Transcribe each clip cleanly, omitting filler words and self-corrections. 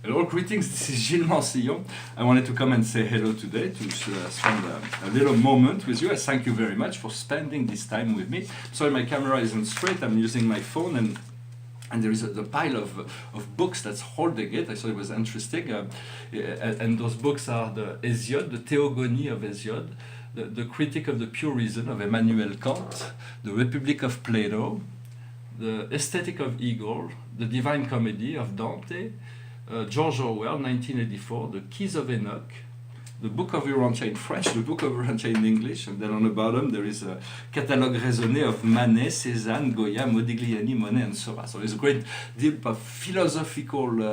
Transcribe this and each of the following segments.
Hello, greetings, this is Gilles Mancillon. I wanted to come and say hello today, to spend a little moment with you. I thank you very much for spending this time with me. Sorry, my camera isn't straight, I'm using my phone, and there is a pile of books that's holding it. I thought it was interesting. And those books are the Hesiod, the Theogonie of Hesiod, the Critique of the Pure Reason of Immanuel Kant, the Republic of Plato, the Aesthetic of Igor, the Divine Comedy of Dante, George Orwell, 1984, The Keys of Enoch, the Book of Urantia in French, the Book of Urantia in English, and then on the bottom there is a catalogue raisonné of Manet, Cézanne, Goya, Modigliani, Monet, and Seurat. So there's a great deal of philosophical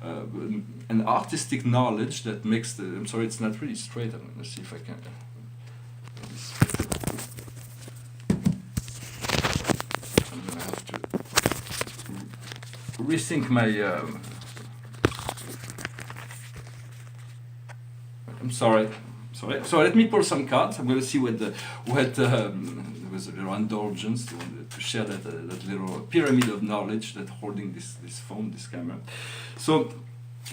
and artistic knowledge that makes the... I'm sorry, it's not really straight. I'm going to see if I can... I'm going to have to rethink my... I'm sorry. So let me pull some cards. I'm going to see what there was a little indulgence to share that little pyramid of knowledge that holding this phone, this camera. So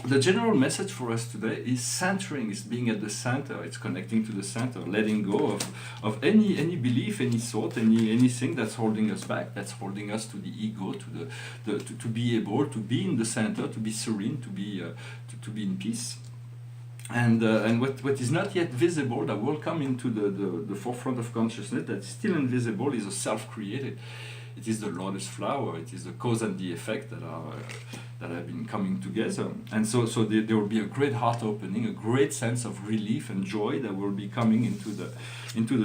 the general message for us today is centering, is being at the center. It's connecting to the center, letting go of any belief, any thought, anything that's holding us back, that's holding us to the ego, to be able to be in the center, to be serene, to be in peace. And what is not yet visible, that will come into the forefront of consciousness, that's still invisible, is a self-created. It is the lotus flower. It is the cause and the effect that have been coming together. And so there will be a great heart opening, a great sense of relief and joy that will be coming into the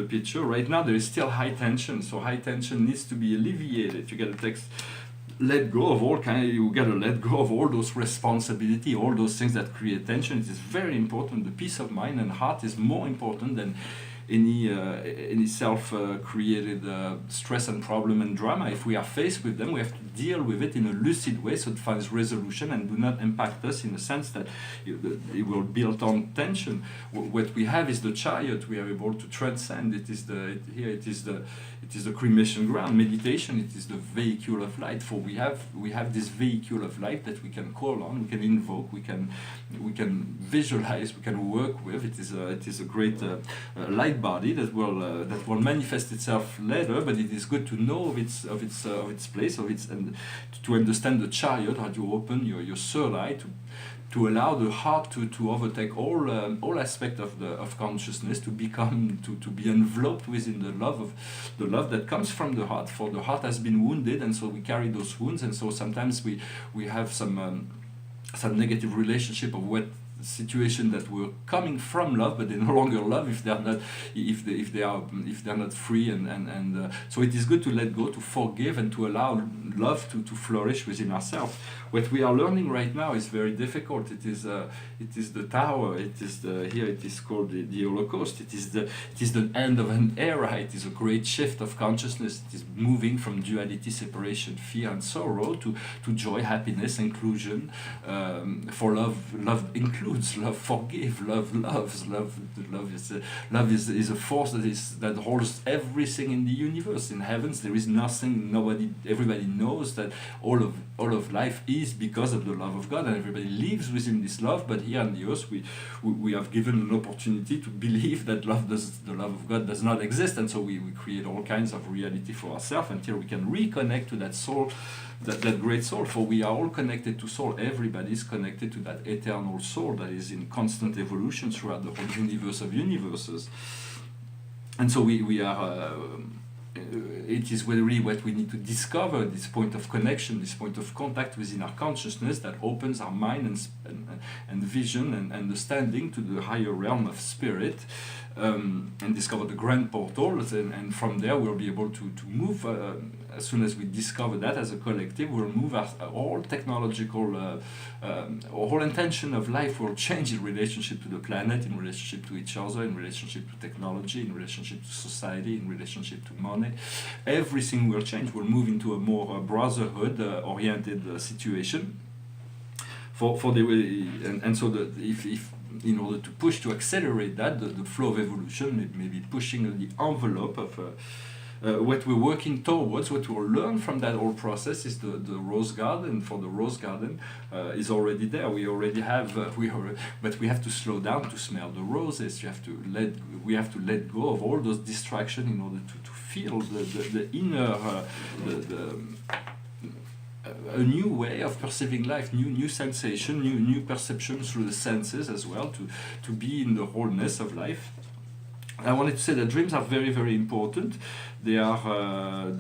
picture. Right now there is still high tension, so high tension needs to be alleviated. You get a text. Let go of you gotta let go of all those responsibility, all those things that create tension. It is very important. The peace of mind and heart is more important than any self-created stress and problem and drama. If we are faced with them, we have to deal with it in a lucid way so it finds resolution and do not impact us in the sense that it will build on tension. What we have is the chariot. We are able to transcend. It is the cremation ground. Meditation, it is the vehicle of light. For we have this vehicle of light that we can call on, we can invoke, we can visualize, we can work with. It is a great light body that will manifest itself later, but it is good to know of its place, and to understand the chariot, how to open your third eye to allow the heart to overtake all aspects of consciousness, to be enveloped within the love that comes from the heart. For the heart has been wounded, and so we carry those wounds, and so sometimes we have some negative relationship of what situation that were coming from love, but they no longer love if they're not free, and so it is good to let go, to forgive, and to allow love to flourish within ourselves. What we are learning right now is very difficult. It is the tower. It is called the Holocaust. It is the end of an era. It is a great shift of consciousness. It is moving from duality, separation, fear, and sorrow to joy, happiness, inclusion. For love includes, love forgive, love loves, love is a force that holds everything in the universe. In heavens there is nothing, everybody knows that all of life is because of the love of God, and everybody lives within this love. But here on the earth we have given an opportunity to believe that the love of God does not exist, and so we create all kinds of reality for ourselves until we can reconnect to that soul, that great soul. For we are all connected to soul. Everybody is connected to that eternal soul that is in constant evolution throughout the whole universe of universes. And so we are it is really what we need to discover, this point of connection, this point of contact within our consciousness that opens our mind and vision and understanding to the higher realm of spirit, and discover the grand portals, and from there we'll be able to move. As soon as we discover that as a collective, we'll move our whole technological, our whole intention of life will change in relationship to the planet, in relationship to each other, in relationship to technology, in relationship to society, in relationship to money. Everything will change. We'll move into a more brotherhood oriented situation. So if in order to accelerate that, the flow of evolution, maybe pushing the envelope of what we're working towards, what we'll learn from that whole process is the rose garden. For the rose garden is already there. We already have, but we have to slow down to smell the roses. We have to let go of all those distractions in order to feel the inner, a new way of perceiving life, new sensation, new perception through the senses as well, to be in the wholeness of life. I wanted to say that dreams are very, very important. They are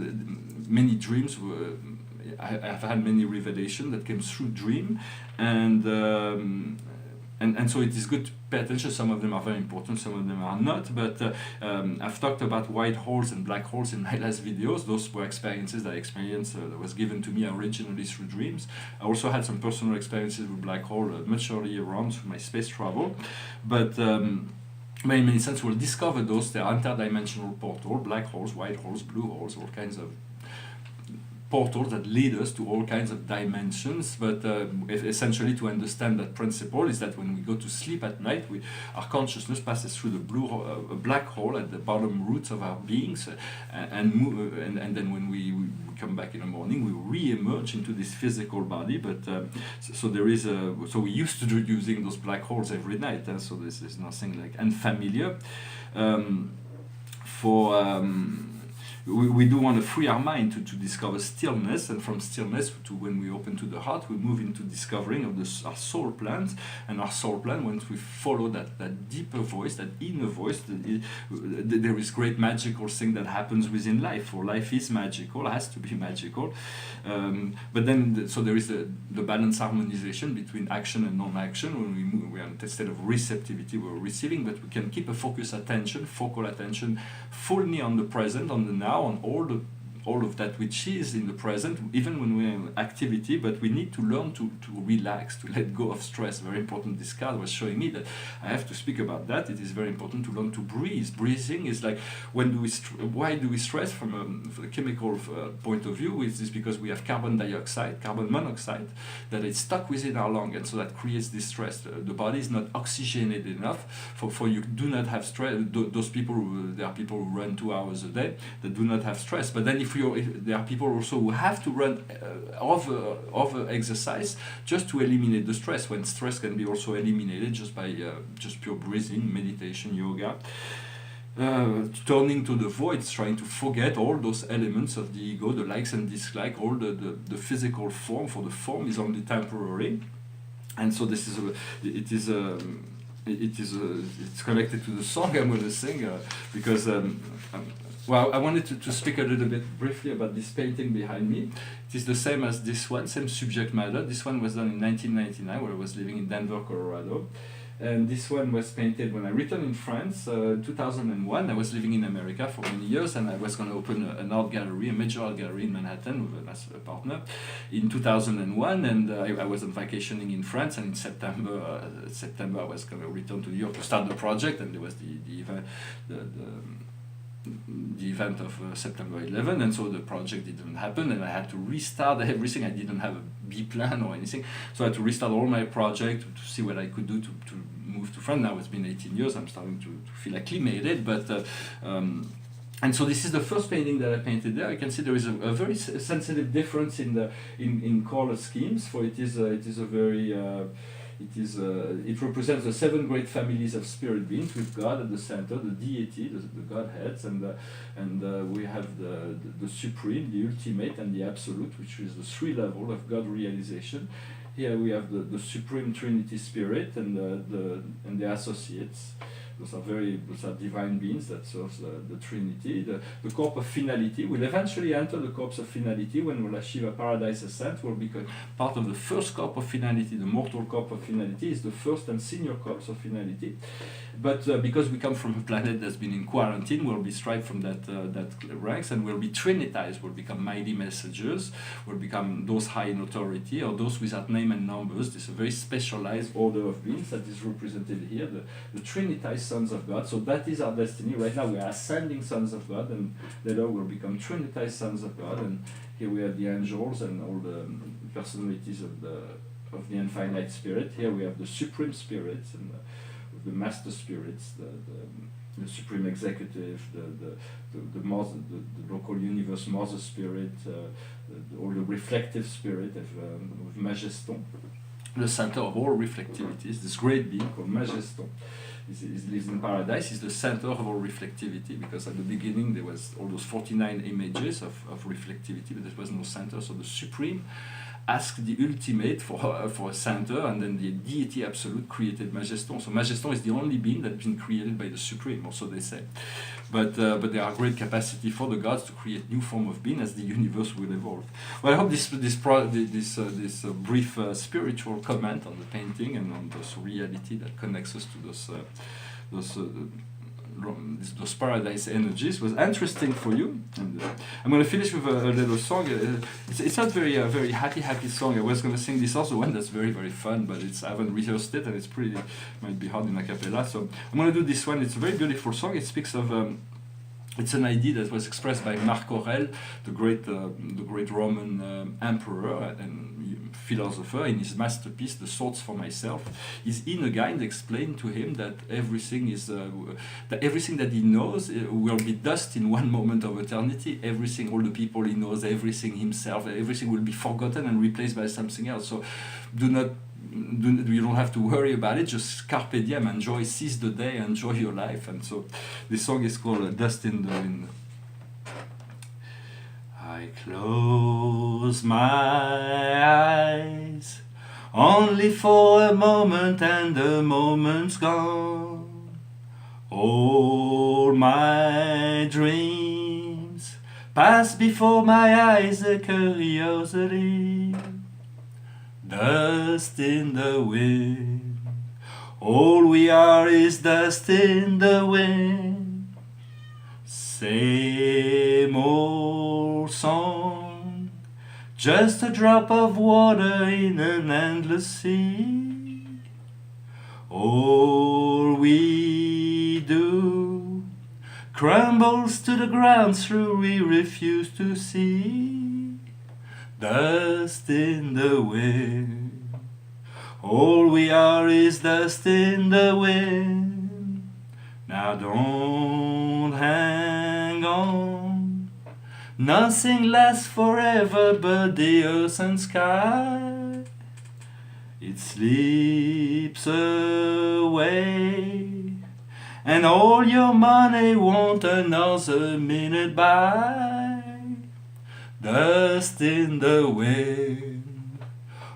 many dreams. I've had many revelations that came through dream, and so it is good to pay attention. Some of them are very important, some of them are not. But I've talked about white holes and black holes in my last videos. Those were experiences that I experienced that was given to me originally through dreams. I also had some personal experiences with black hole much earlier on through my space travel. But in many sense, we'll discover those. They are interdimensional portals, black holes, white holes, blue holes, all kinds of portals that lead us to all kinds of dimensions. But essentially, to understand that principle is that when we go to sleep at night, our consciousness passes through the black hole at the bottom roots of our beings, and then when we come back in the morning, we re-emerge into this physical body. But so we used to do using those black holes every night. So this is nothing like unfamiliar. We do want to free our mind to discover stillness, and from stillness to when we open to the heart, we move into discovering of our soul plans. And our soul plan, once we follow that deeper voice, that inner voice, there is great magical thing that happens within life. For life is magical, has to be magical. But then, so there is the balance harmonization between action and non-action. When we are in a state of receptivity, we're receiving, but we can keep a focal attention fully on the present, on the now, on all of that which is in the present, even when we're in activity. But we need to learn to relax, to let go of stress. Very important. This card was showing me that I have to speak about that. It is very important to learn to breathe. Breathing is like, why do we stress from a chemical point of view? It is because we have carbon monoxide that is stuck within our lung, and so that creates this stress. The body is not oxygenated enough for you do not have stress. Those people, there are people who run 2 hours a day that do not have stress. But then if there are people also who have to run over exercise just to eliminate the stress, when stress can be also eliminated just by just pure breathing, meditation, yoga. Turning to the voids, trying to forget all those elements of the ego, the likes and dislikes, all the physical form, for the form is only temporary. And so this is it's connected to the song I'm going to sing, because well, I wanted to speak a little bit briefly about this painting behind me. It is the same as this one, same subject matter. This one was done in 1999, where I was living in Denver, Colorado. And this one was painted when I returned in France, 2001. I was living in America for many years, and I was going to open an art gallery, a major art gallery in Manhattan with a partner in 2001. And I was on vacationing in France, and in September I was going to return to New York to start the project, and there was the event of September 11, and so the project didn't happen, and I had to restart everything. I didn't have a B plan or anything, so I had to restart all my project to see what I could do to move to France. Now it's been 18 years, I'm starting to feel acclimated, but and so this is the first painting that I painted there. You can see there is a very sensitive difference in color schemes, for it is a very it represents the 7 great families of spirit beings, with God at the center, the deity, the Godheads, and we have the supreme, the ultimate, and the absolute, which is the 3 levels of God realization. Here we have the supreme Trinity spirit and the associates. Those are divine beings that serve the Trinity. The corp of finality will eventually enter the corpse of finality when we'll achieve a paradise ascent. Will become part of the first corp of finality. The mortal corp of finality is the first and senior corpse of finality. But because we come from a planet that's been in quarantine, we'll be striped from that ranks, and we'll be trinitized. We'll become mighty messengers. We'll become those high in authority, or those without name and numbers. This is a very specialized order of beings that is represented here, the trinitized sons of God. So that is our destiny. Right now we are ascending sons of God, and later we'll become trinitized sons of God. And here we have the angels and all the personalities of the infinite spirit. Here we have the supreme spirits and the master spirits, the supreme executive, the mother, the local universe mother spirit, or the reflective spirit of Majeston, the center of all reflectivity. Is this great being called Majeston. He lives in paradise. He's the center of all reflectivity, because at the beginning there was all those 49 images of reflectivity, but there was no center. So the supreme asked the ultimate for a center, and then the deity absolute created Majeston. So Majeston is the only being that's been created by the supreme, also they say. But there are great capacity for the gods to create new form of being as the universe will evolve. Well, I hope this brief spiritual comment on the painting and on this reality that connects us to those paradise energies was interesting for you. And I'm going to finish with a little song. It's not very happy song. I was going to sing this also one that's very fun, but I haven't rehearsed it, and might be hard in a cappella. So I'm going to do this one. It's a very beautiful song. It speaks of it's an idea that was expressed by Marc Aurèle, the great Roman emperor and philosopher, in his masterpiece, The Thoughts for Myself. His inner guide explained to him that everything that he knows will be dust in one moment of eternity. Everything, all the people he knows, everything himself, everything will be forgotten and replaced by something else. So you don't have to worry about it, just carpe diem, enjoy, seize the day, enjoy your life. And so this song is called Dust in the Wind. I close my eyes only for a moment, and the moment's gone. All my dreams pass before my eyes, a curiosity. Dust in the wind. All we are is dust in the wind. Same old song, just a drop of water in an endless sea. All we do crumbles to the ground through we refuse to see. Dust in the wind. All we are is dust in the wind. Now don't hang on. Nothing lasts forever but the earth and sky. It slips away, and all your money won't another minute by. Dust in the wind.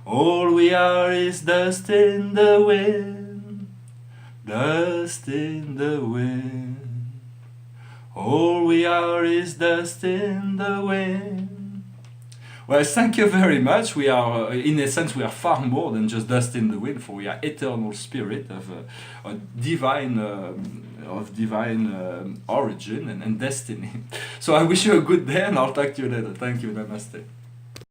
All we are is dust in the wind. Dust in the wind. All we are is dust in the wind. Well, thank you very much. We are, in essence, we are far more than just dust in the wind, for we are eternal spirit of divine origin and destiny. So I wish you a good day, and I'll talk to you later. Thank you. Namaste.